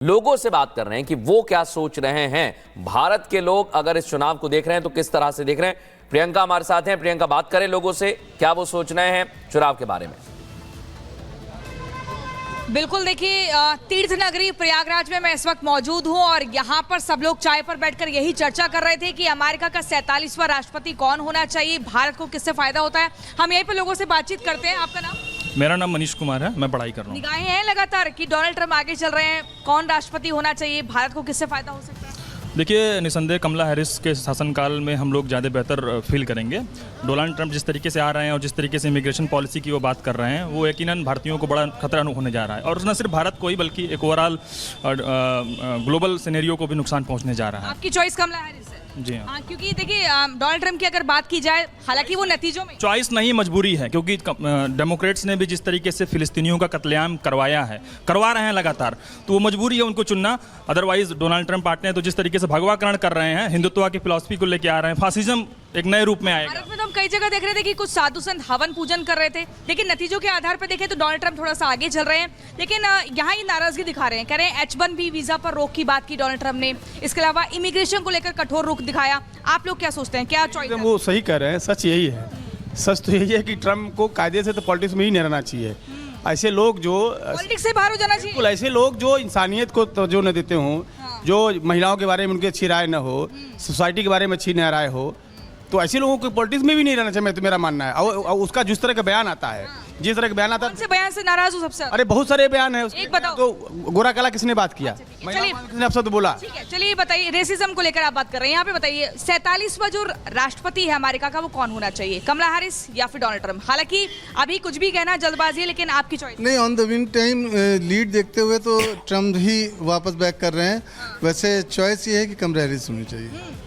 लोगों से बात कर रहे हैं कि वो क्या सोच रहे हैं। भारत के लोग अगर इस चुनाव को देख रहे हैं तो किस तरह से देख रहे हैं। प्रियंका हमारे साथ हैं। प्रियंका, बात करें लोगों से, क्या वो सोच रहे हैं चुनाव के बारे में। बिल्कुल, देखिए तीर्थ नगरी प्रयागराज में मैं इस वक्त मौजूद हूं और यहाँ पर सब लोग चाय पर बैठकर यही चर्चा कर रहे थे कि अमेरिका का 47वां राष्ट्रपति कौन होना चाहिए, भारत को किससे फायदा होता है। हम यहीं पर लोगों से बातचीत करते हैं। आपका नाम? मेरा नाम मनीष कुमार है, मैं पढ़ाई कर रहा हूँ। निगाहें हैं लगातार कि डोनाल्ड ट्रंप आगे चल रहे हैं, कौन राष्ट्रपति होना चाहिए, भारत को किससे फायदा हो सकता है? देखिए, निसंदेह कमला हैरिस के शासनकाल में हम लोग ज़्यादा बेहतर फील करेंगे। डोनाल्ड ट्रंप जिस तरीके से आ रहे हैं और जिस तरीके से इमिग्रेशन पॉलिसी की वो बात कर रहे हैं, वो यकीनन भारतीयों को बड़ा खतरा होने जा रहा है और न सिर्फ भारत को ही बल्कि एक ओवरऑल ग्लोबल सिनेरियो को भी नुकसान पहुंचने जा रहा है। आपकी चॉइस कमला हैरिस है? जी हाँ, क्योंकि देखिए डोनाल्ड ट्रंप की अगर बात की जाए, हालांकि वो नतीजों में चॉइस नहीं, मजबूरी है, क्योंकि डेमोक्रेट्स ने भी जिस तरीके से फिलिस्तीनियों का कत्लेआम करवा रहे हैं लगातार, तो वो मजबूरी है उनको चुनना। अदरवाइज डोनाल्ड ट्रंप आते हैं तो जिस तरीके से भगवाकरण कर रहे हैं, हिंदुत्व की फिलॉसफी को लेकर आ रहे हैं, फासिज्म एक नए रूप में आएगा। भारत में तो हम कई जगह देख रहे थे कि कुछ साधु संत हवन पूजन कर रहे थे, लेकिन नतीजों के आधार पर देखें तो डोनाल्ड ट्रंप थोड़ा सा आगे चल रहे हैं। लेकिन यहाँ ही नाराजगी दिखा रहे हैं, कह रहे हैं H1B वीजा पर रोक की बात की डोनाल्ड ट्रंप ने, इसके अलावा इमिग्रेशन को लेकर कठोर रुख दिखाया। आप लोग क्या सोचते हैं, क्या चॉइस? वो सही कह रहे हैं, सच यही है। सच तो यही है कि ट्रंप को कायदे से तो पॉलिटिक्स में ही नहीं रहना चाहिए। ऐसे लोग जो पॉलिटिक्स से बाहर हो जाना चाहिए। ऐसे लोग जो इंसानियत को तवज्जो न देते हों, जो महिलाओं के बारे में उनकी अच्छी राय न हो, सोसाइटी के बारे में अच्छी राय हो, तो ऐसे लोगों को पॉलिटिक्स में भी नहीं रहना चाहिए, तो मेरा मानना है। और उसका जिस तरह का बयान आता है, जिस तरह का बयान आता है, कौन से बयान से नाराज हो सबसे? अरे बहुत सारे बयान है। एक बताओ। तो गोरा काला किसने बात किया, चलिए किसने अब शब्द बोला? ठीक है, चलिए बताइए, रेसिज्म को लेकर आप बात कर रहे हैं, यहाँ पे बताइए 47वां जो राष्ट्रपति है अमेरिका का, वो कौन होना चाहिए, कमला हैरिस या फिर डोनाल्ड ट्रंप? हालांकि अभी कुछ भी कहना जल्दबाजी है, लेकिन आपकी चॉइस? नहीं, on the win time lead देखते हुए तो ट्रंप ही वापस बैक कर रहे हैं। वैसे चॉइस ये है कि कमला हैरिस होनी चाहिए।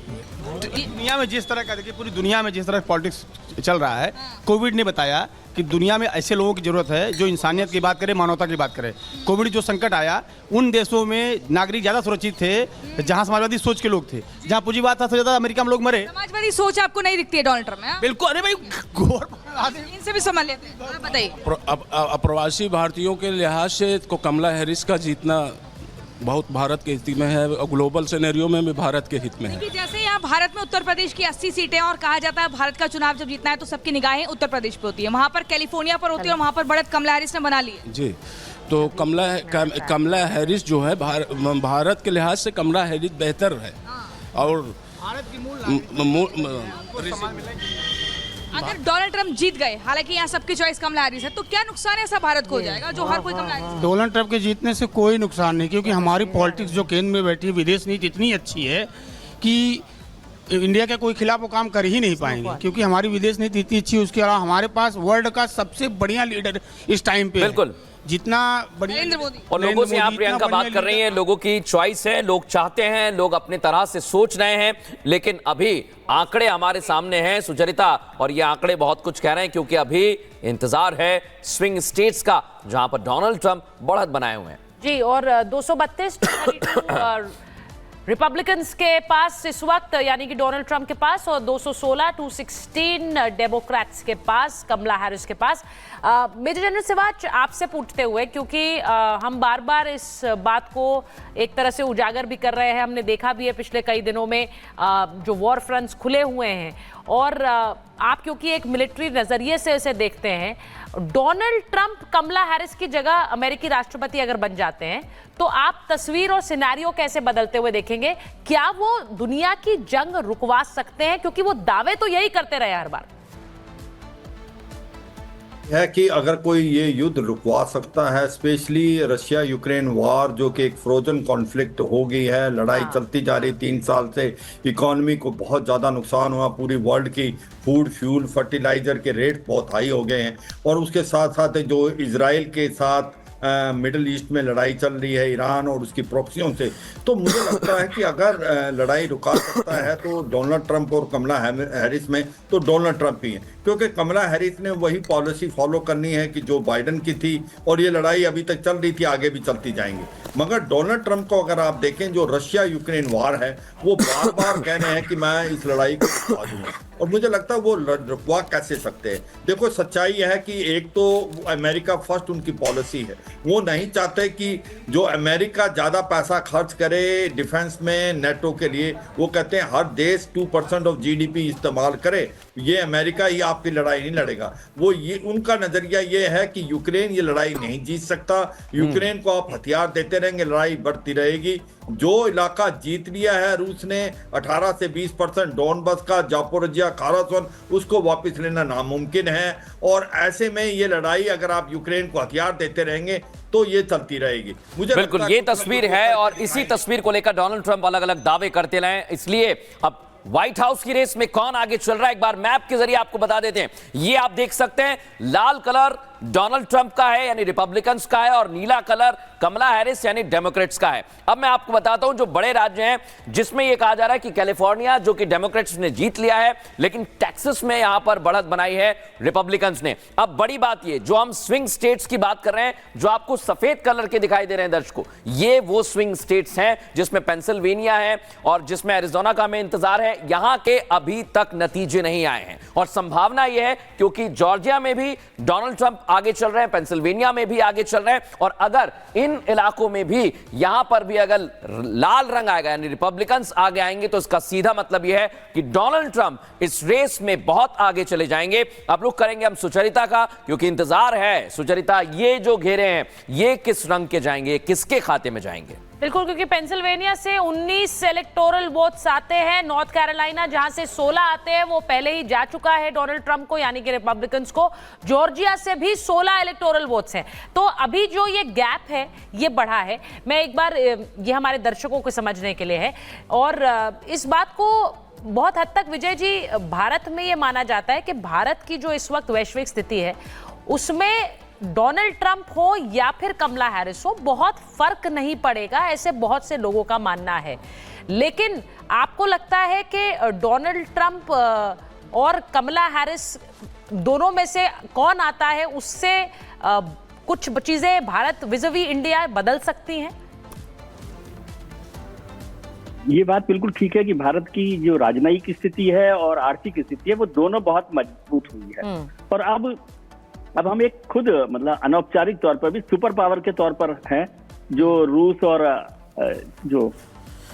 दुनिया में जिस तरह का, देखिए पूरी दुनिया में जिस तरह पॉलिटिक्स चल रहा है, कोविड ने बताया कि दुनिया में ऐसे लोगों की जरूरत है जो इंसानियत की बात करे, मानवता की बात करे। कोविड जो संकट आया, उन देशों में नागरिक ज़्यादा सुरक्षित थे जहां समाजवादी सोच के लोग थे, जहां पूंजीवाद था, ज़्यादा अमेरिका में लोग मरे। समाजवादी सोच आपको नहीं दिखती है डोनाल्ड ट्रंप में? बिल्कुल। अरे भाई, इनसे भी समझ लेते हैं, आप बताइए। अप्रवासी भारतीयों के लिहाज से तो कमला हैरिस का जीतना बहुत भारत के हित में है और ग्लोबल सिनेरियो में भी भारत के हित में है। जैसे यहाँ भारत में उत्तर प्रदेश की 80 सीटें और कहा जाता है भारत का चुनाव जब जीतना है तो सबकी निगाहें उत्तर प्रदेश पे होती है, वहाँ पर कैलिफोर्निया पर होती है और वहाँ पर बढ़त कमला हैरिस ने बना ली है। जी, तो कमला हैरिस जो है भारत के लिहाज से कमला हैरिस बेहतर है। और भारत की अगर डोनाल्ड ट्रंप जीत गए, हालांकि यहाँ सबकी चॉइस कमला हैरिस है, तो क्या नुकसान ऐसा भारत को हो जाएगा जो हर कोई कमला हैरिस? डोनाल्ड ट्रंप के जीतने से कोई नुकसान नहीं, क्योंकि हमारी पॉलिटिक्स जो केंद्र में बैठी है, विदेश नीति इतनी अच्छी है कि इंडिया के कोई खिलाफ वो काम कर ही नहीं पाएंगे, क्योंकि हमारी विदेश नीति इतनी अच्छी है। उसके अलावा हमारे पास वर्ल्ड का सबसे बढ़िया लीडर इस टाइम पे बिल्कुल जितना बढ़िया नरेंद्र मोदी। और लोगों से यहाँ प्रियंका बात कर रही हैं, लोगों की चॉइस है, लोग चाहते हैं, लोग अपने तरह से सोच रहे हैं, लेकिन अभी आंकड़े हमारे सामने हैं सुचरिता, और ये आंकड़े बहुत कुछ कह रहे हैं, क्योंकि अभी इंतजार है स्विंग स्टेट्स का, जहां पर डोनाल्ड ट्रंप बढ़त बनाए हुए हैं। जी, और 232 रिपब्लिकन्स के पास इस वक्त, यानी कि डोनाल्ड ट्रंप के पास, और 216 डेमोक्रेट्स के पास, कमला हैरिस के पास। मेजर जनरल सिवाच, आपसे पूछते हुए, क्योंकि हम बार बार इस बात को एक तरह से उजागर भी कर रहे हैं, हमने देखा भी है पिछले कई दिनों में जो वॉर फ्रंट्स खुले हुए हैं, और आप क्योंकि एक मिलिट्री नजरिए से इसे देखते हैं, डोनाल्ड ट्रंप कमला हैरिस की जगह अमेरिकी राष्ट्रपति अगर बन जाते हैं तो आप तस्वीर और सिनेरियो कैसे बदलते हुए देखेंगे? क्या वो दुनिया की जंग रुकवा सकते हैं? क्योंकि वो दावे तो यही करते रहे हर बार है कि अगर कोई ये युद्ध रुकवा सकता है, स्पेशली रशिया यूक्रेन वॉर, जो कि एक फ्रोजन कॉन्फ्लिक्ट हो गई है, लड़ाई चलती जा रही 3 साल से, इकोनॉमी को बहुत ज़्यादा नुकसान हुआ, पूरी वर्ल्ड की फूड, फ्यूल, फर्टिलाइजर के रेट बहुत हाई हो गए हैं, और उसके साथ साथ जो इजराइल के साथ मिडल ईस्ट में लड़ाई चल रही है, ईरान और उसकी प्रॉक्सियों से, तो मुझे लगता है कि अगर लड़ाई रुका सकता है तो डोनाल्ड ट्रंप और कमला हैरिस में तो डोनाल्ड ट्रंप ही है। क्योंकि कमला हैरिस ने वही पॉलिसी फॉलो करनी है कि जो बाइडन की थी, और ये लड़ाई अभी तक चल रही थी, आगे भी चलती जाएंगी। मगर डोनाल्ड ट्रंप को अगर आप देखें, जो रशिया यूक्रेन वार है, वो बार बार कह रहे हैं कि मैं इस लड़ाई को रुकवा दूंगा, और मुझे लगता है वो रुकवा कैसे सकते हैं। देखो, सच्चाई यह है कि एक तो अमेरिका फर्स्ट उनकी पॉलिसी है, वो नहीं चाहते कि जो अमेरिका ज़्यादा पैसा खर्च करे डिफेंस में नेटो के लिए। वो कहते हैं हर देश 2% ऑफ जीडीपी इस्तेमाल करे, ये अमेरिका ही आपकी लड़ाई नहीं लड़ेगा। वो ये उनका नज़रिया ये है कि यूक्रेन ये लड़ाई नहीं जीत सकता, यूक्रेन को आप हथियार देते रहेंगे, लड़ाई बढ़ती रहेगी। जो इलाका जीत लिया है रूस ने 18 से 20% डोनबस का, जापोरिजिया, खारसन, उसको वापस लेना नामुमकिन है। और ऐसे में ये लड़ाई अगर आप यूक्रेन को हथियार देते रहेंगे तो ये चलती रहेगी। मुझे बिल्कुल ये तस्वीर है, और इसी तस्वीर को लेकर डोनाल्ड ट्रंप अलग अलग दावे करते रहे। इसलिए अब व्हाइट हाउस की रेस में कौन आगे चल रहा है, एक बार मैप के जरिए आपको बता देते हैं। ये आप देख सकते हैं, लाल कलर डोनाल्ड ट्रंप का है यानी रिपब्लिकन्स का है, और नीला कलर कमला हैरिस यानी डेमोक्रेट्स का है। अब मैं आपको बताता हूं जो बड़े राज्य हैं जिसमें यह कहा जा रहा है कि कैलिफोर्निया जो कि डेमोक्रेट्स ने जीत लिया है, लेकिन टेक्सास में यहां पर बढ़त बनाई है रिपब्लिकन्स ने। अब बड़ी बात ये, जो हम स्विंग स्टेट्स की बात कर रहे हैं, जो आपको सफेद कलर के दिखाई दे रहे हैं दर्शकों, ये वो स्विंग स्टेट्स हैं जिसमें पेंसिल्वेनिया है और जिसमें एरिजोना का हमें इंतजार है। यहां के अभी तक नतीजे नहीं आए हैं, और संभावना यह है क्योंकि जॉर्जिया में भी डोनाल्ड ट्रंप आगे चल रहे हैं, पेंसिल्वेनिया में भी आगे चल रहे हैं, और अगर इन इलाकों में भी यहां पर भी अगर लाल रंग आएगा यानी रिपब्लिकन्स आगे आएंगे, तो इसका सीधा मतलब यह है कि डोनाल्ड ट्रंप इस रेस में बहुत आगे चले जाएंगे। अब रुख करेंगे हम सुचरिता का, क्योंकि इंतजार है सुचरिता, ये जो घेरे हैं ये किस रंग के जाएंगे, किसके खाते में जाएंगे? बिल्कुल, क्योंकि पेंसिल्वेनिया से 19 इलेक्टोरल वोट्स आते हैं, नॉर्थ कैरोलिना जहां से 16 आते हैं वो पहले ही जा चुका है डोनाल्ड ट्रंप को यानी कि रिपब्लिकन्स को, जॉर्जिया से भी 16 इलेक्टोरल वोट्स हैं। तो अभी जो ये गैप है ये बढ़ा है। मैं एक बार, ये हमारे दर्शकों को समझने के लिए है, और इस बात को बहुत हद तक विजय जी भारत में ये माना जाता है कि भारत की जो इस वक्त वैश्विक स्थिति है उसमें डोनाल्ड ट्रंप हो या फिर कमला हैरिस हो बहुत फर्क नहीं पड़ेगा, ऐसे बहुत से लोगों का मानना है। लेकिन आपको लगता है कि डोनाल्ड ट्रंप और कमला हैरिस दोनों में से कौन आता है, उससे कुछ चीजें भारत विज़-वी इंडिया बदल सकती हैं? ये बात बिल्कुल ठीक है कि भारत की जो राजनयिक स्थिति है और आर्थिक स्थिति है वो दोनों बहुत मजबूत हुई है, और अब हम एक खुद मतलब अनौपचारिक तौर पर भी सुपर पावर के तौर पर हैं। जो रूस और जो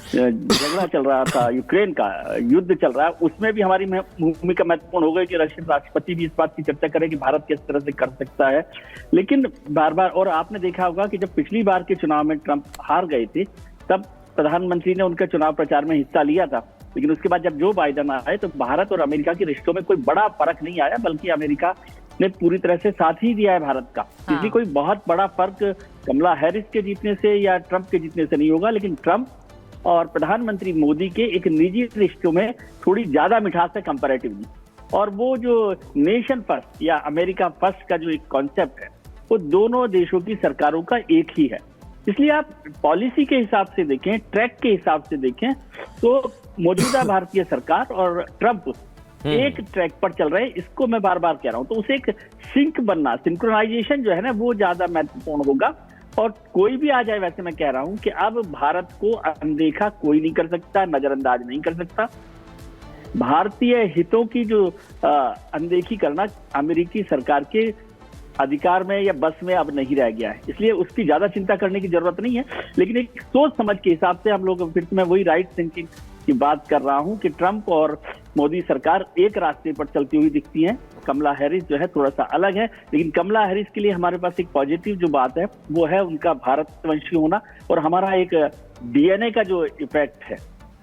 झगड़ा चल रहा था, यूक्रेन का युद्ध चल रहा है, उसमें भी हमारी भूमिका महत्वपूर्ण हो गई कि रशियन राष्ट्रपति भी इस बात की चर्चा करें कि भारत किस तरह से कर सकता है। लेकिन बार बार, और आपने देखा होगा कि जब पिछली बार के चुनाव में ट्रंप हार गए थे तब प्रधानमंत्री ने उनके चुनाव प्रचार में हिस्सा लिया था, लेकिन उसके बाद जब जो बाइडन आए तो भारत और अमेरिका के रिश्तों में कोई बड़ा फर्क नहीं आया, बल्कि अमेरिका ने पूरी तरह से साथ ही दिया है भारत का। इसलिए कोई बहुत बड़ा फर्क कमला हैरिस के जीतने से या ट्रंप के जीतने से नहीं होगा, लेकिन ट्रंप और प्रधानमंत्री मोदी के एक निजी रिश्तों में थोड़ी ज्यादा मिठास है कंपैरेटिवली। और वो जो नेशन फर्स्ट या अमेरिका फर्स्ट का जो एक कॉन्सेप्ट है वो दोनों देशों की सरकारों का एक ही है। इसलिए आप पॉलिसी के हिसाब से देखें, ट्रैक के हिसाब से देखें, तो मौजूदा भारतीय सरकार और ट्रंप एक ट्रैक पर चल रहे हैं। इसको मैं बार बार कह रहा हूं, तो उसे एक सिंक बनना, सिंक्रोनाइजेशन जो है ना, वो ज्यादा महत्वपूर्ण होगा। और कोई भी आ जाए, वैसे मैं कह रहा हूं कि अब भारत को अनदेखा कोई नहीं कर सकता, नजरअंदाज नहीं कर सकता। भारतीय हितों की जो अनदेखी करना अमेरिकी सरकार के अधिकार में या बस में अब नहीं रह गया है, इसलिए उसकी ज्यादा चिंता करने की जरूरत नहीं है। लेकिन एक सोच समझ के हिसाब से हम लोग, फिर मैं वही राइट थिंकिंग की बात कर रहा हूं कि ट्रंप और मोदी सरकार एक रास्ते पर चलती हुई दिखती है। कमला हैरिस जो है थोड़ा सा अलग है, लेकिन कमला हैरिस के लिए हमारे पास एक पॉजिटिव जो बात है वो है उनका भारतवंशी होना, और हमारा एक डीएनए का जो इफेक्ट है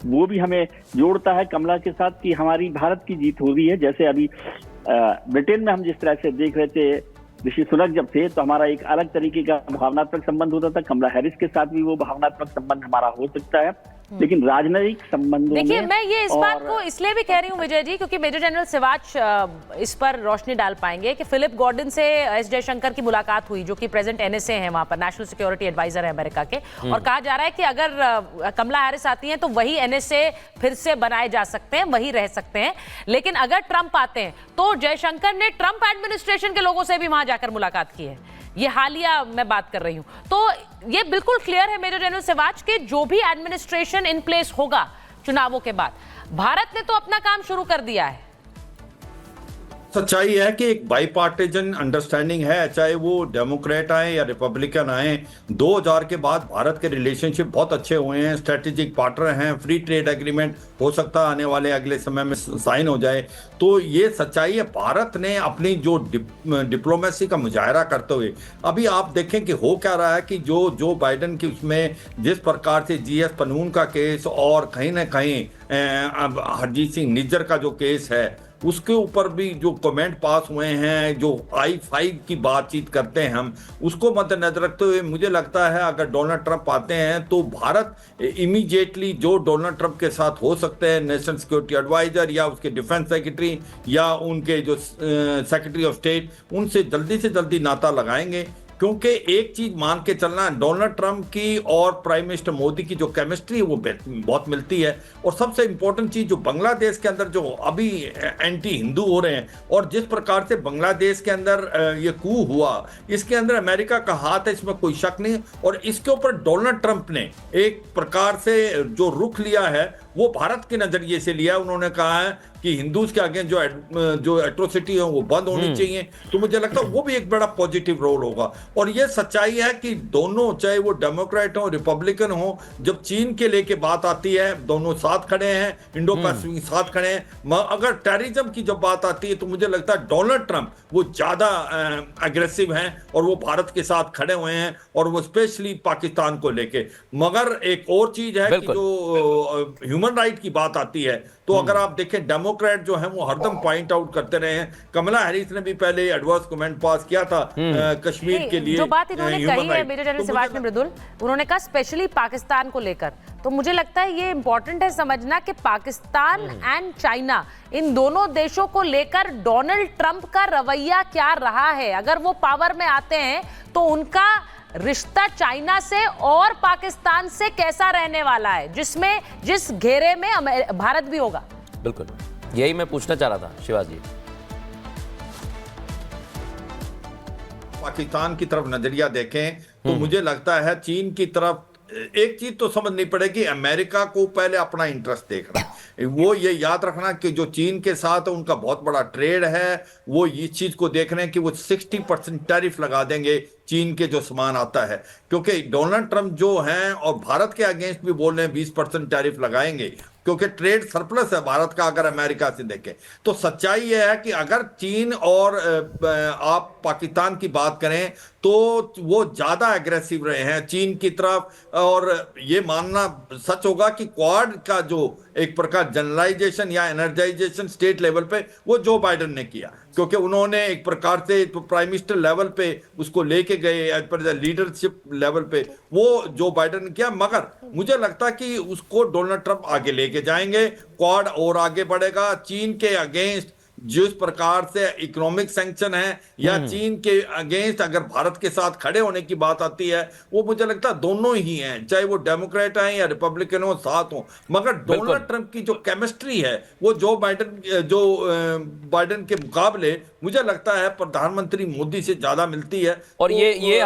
वो भी हमें जोड़ता है कमला के साथ कि हमारी भारत की जीत हो रही है। जैसे अभी ब्रिटेन में हम जिस तरह से देख रहे थे, ऋषि सुनक जब थे तो हमारा एक अलग तरीके का भावनात्मक संबंध होता था, कमला हैरिस के साथ भी वो भावनात्मक संबंध हमारा हो सकता है। लेकिन राजनयिक संबंधों देखिए, में मैं ये इस बात और- को इसलिए भी कह रही हूँ विजय जी, क्योंकि मेजर जनरल सिवाच इस पर रोशनी डाल पाएंगे कि फिलिप गॉर्डन से एस जयशंकर की मुलाकात हुई, जो कि प्रेजेंट एनएसए हैं वहां पर, नेशनल सिक्योरिटी एडवाइजर है अमेरिका के, और कहा जा रहा है कि अगर कमला हैरिस आती हैं तो वही एनएसए फिर से बनाए जा सकते हैं, वही रह सकते हैं। लेकिन अगर ट्रंप आते हैं तो जयशंकर ने ट्रंप एडमिनिस्ट्रेशन के लोगों से भी वहां जाकर मुलाकात की है, ये हालिया मैं बात कर रही हूं। तो ये बिल्कुल क्लियर है मेजर जनरल सिवाच के जो भी एडमिनिस्ट्रेशन इन प्लेस होगा चुनावों के बाद, भारत ने तो अपना काम शुरू कर दिया है। सच्चाई है कि एक बाईपार्टीजन अंडरस्टैंडिंग है, चाहे वो डेमोक्रेट आए या रिपब्लिकन आए। 2000 के बाद भारत के रिलेशनशिप बहुत अच्छे हुए हैं, स्ट्रेटेजिक पार्टनर हैं, फ्री ट्रेड एग्रीमेंट हो सकता है आने वाले अगले समय में साइन हो जाए। तो ये सच्चाई है, भारत ने अपनी जो डिप्लोमेसी का मुजाहरा करते हुए, अभी आप देखें कि हो क्या रहा है कि जो बाइडन की उसमें जिस प्रकार से जीएस कानून का केस और कहीं ना कहीं हरजीत सिंह निज्जर का जो केस है उसके ऊपर भी जो कमेंट पास हुए हैं, जो I-5 की बातचीत करते हैं हम, उसको मद्देनजर रखते हुए मुझे लगता है अगर डोनाल्ड ट्रंप आते हैं तो भारत इमीडिएटली जो डोनाल्ड ट्रंप के साथ हो सकते हैं, नेशनल सिक्योरिटी एडवाइजर या उसके डिफेंस सेक्रेटरी या उनके जो सेक्रेटरी ऑफ स्टेट, उनसे जल्दी से जल्दी नाता लगाएंगे। क्योंकि एक चीज मान के चलना, डोनाल्ड ट्रंप की और प्राइम मिनिस्टर मोदी की जो केमिस्ट्री है वो बहुत मिलती है। और सबसे इंपॉर्टेंट चीज, जो बांग्लादेश के अंदर जो अभी एंटी हिंदू हो रहे हैं और जिस प्रकार से बांग्लादेश के अंदर ये कू हुआ, इसके अंदर अमेरिका का हाथ है, इसमें कोई शक नहीं। और इसके ऊपर डोनाल्ड ट्रंप ने एक प्रकार से जो रुख लिया है वो भारत के नजरिए से लिया। उन्होंने कहा है कि हिंदूज के आगे जो एट्रोसिटी है वो बंद होनी चाहिए। तो मुझे लगता है वो भी एक बड़ा पॉजिटिव रोल होगा। और ये सच्चाई है कि दोनों, चाहे वो डेमोक्रेट हो रिपब्लिकन हो, जब चीन के लेके बात आती है दोनों साथ खड़े हैं, इंडो पैसिफिक साथ खड़े हैं। अगर टेररिज्म की जब बात आती है तो मुझे लगता है डोनाल्ड ट्रंप वो ज्यादा अग्रेसिव हैं और वो भारत के साथ खड़े हुए हैं, और वो स्पेशली पाकिस्तान को लेके। मगर एक और चीज है कि जो ह्यूमन राइट की बात आती है तो अगर आप देखें, डेमोक्रेट जो है वो हरदम पॉइंट आउट करते रहे हैं। कमला हैरिस ने भी पहले एडवर्स कमेंट पास किया था कश्मीर के लिए। जो बात इन्होंने कही है मेजर जनरल सिवाच ने, मृदुल, उन्होंने कहा स्पेशली पाकिस्तान को लेकर, तो मुझे लगता है ये इंपॉर्टेंट है समझना कि पाकिस्तान एंड चाइना, इन दोनों देशों को लेकर डोनाल्ड ट्रंप का रवैया क्या रहा है। अगर वो पावर में आते हैं तो उनका रिश्ता चाइना से और पाकिस्तान से कैसा रहने वाला है, जिस घेरे में भारत भी होगा। बिल्कुल, यही मैं पूछना चाह रहा था शिवाजी जी। पाकिस्तान की तरफ नजरिया देखें तो मुझे लगता है चीन की तरफ एक चीज तो समझनी पड़ेगी, अमेरिका को पहले अपना इंटरेस्ट देखना है। वो ये याद रखना कि जो चीन के साथ उनका बहुत बड़ा ट्रेड है, वो इस चीज को देख रहे हैं कि वो 60% टैरिफ लगा देंगे चीन के जो सामान आता है। क्योंकि डोनाल्ड ट्रंप जो हैं और भारत के अगेंस्ट भी बोल रहे हैं 20% टैरिफ लगाएंगे, क्योंकि ट्रेड सरप्लस है भारत का अगर अमेरिका से देखें। तो सच्चाई यह है कि अगर चीन और आप पाकिस्तान की बात करें तो वो ज्यादा एग्रेसिव रहे हैं चीन की तरफ। और ये मानना सच होगा कि क्वाड का जो एक प्रकार जनरलाइजेशन या एनर्जाइजेशन स्टेट लेवल पे वो जो बाइडेन ने किया, क्योंकि उन्होंने एक प्रकार से प्राइम मिनिस्टर लेवल पे उसको लेके गए, एज पर लीडरशिप लेवल पे वो जो बाइडेन ने किया। मगर मुझे लगता है कि उसको डोनाल्ड ट्रंप आगे लेके जाएंगे, क्वाड और आगे बढ़ेगा। चीन के अगेंस्ट जिस प्रकार से इकोनॉमिक सैंक्शन है या चीन के अगेंस्ट अगर भारत के साथ खड़े होने की बात आती है, वो मुझे लगता है दोनों ही हैं, चाहे वो डेमोक्रेट हैं या रिपब्लिकन हो, साथ हो। मगर डोनाल्ड ट्रंप की जो केमिस्ट्री है वो जो बाइडेन के मुकाबले मुझे लगता है प्रधानमंत्री मोदी से ज्यादा मिलती है। और ये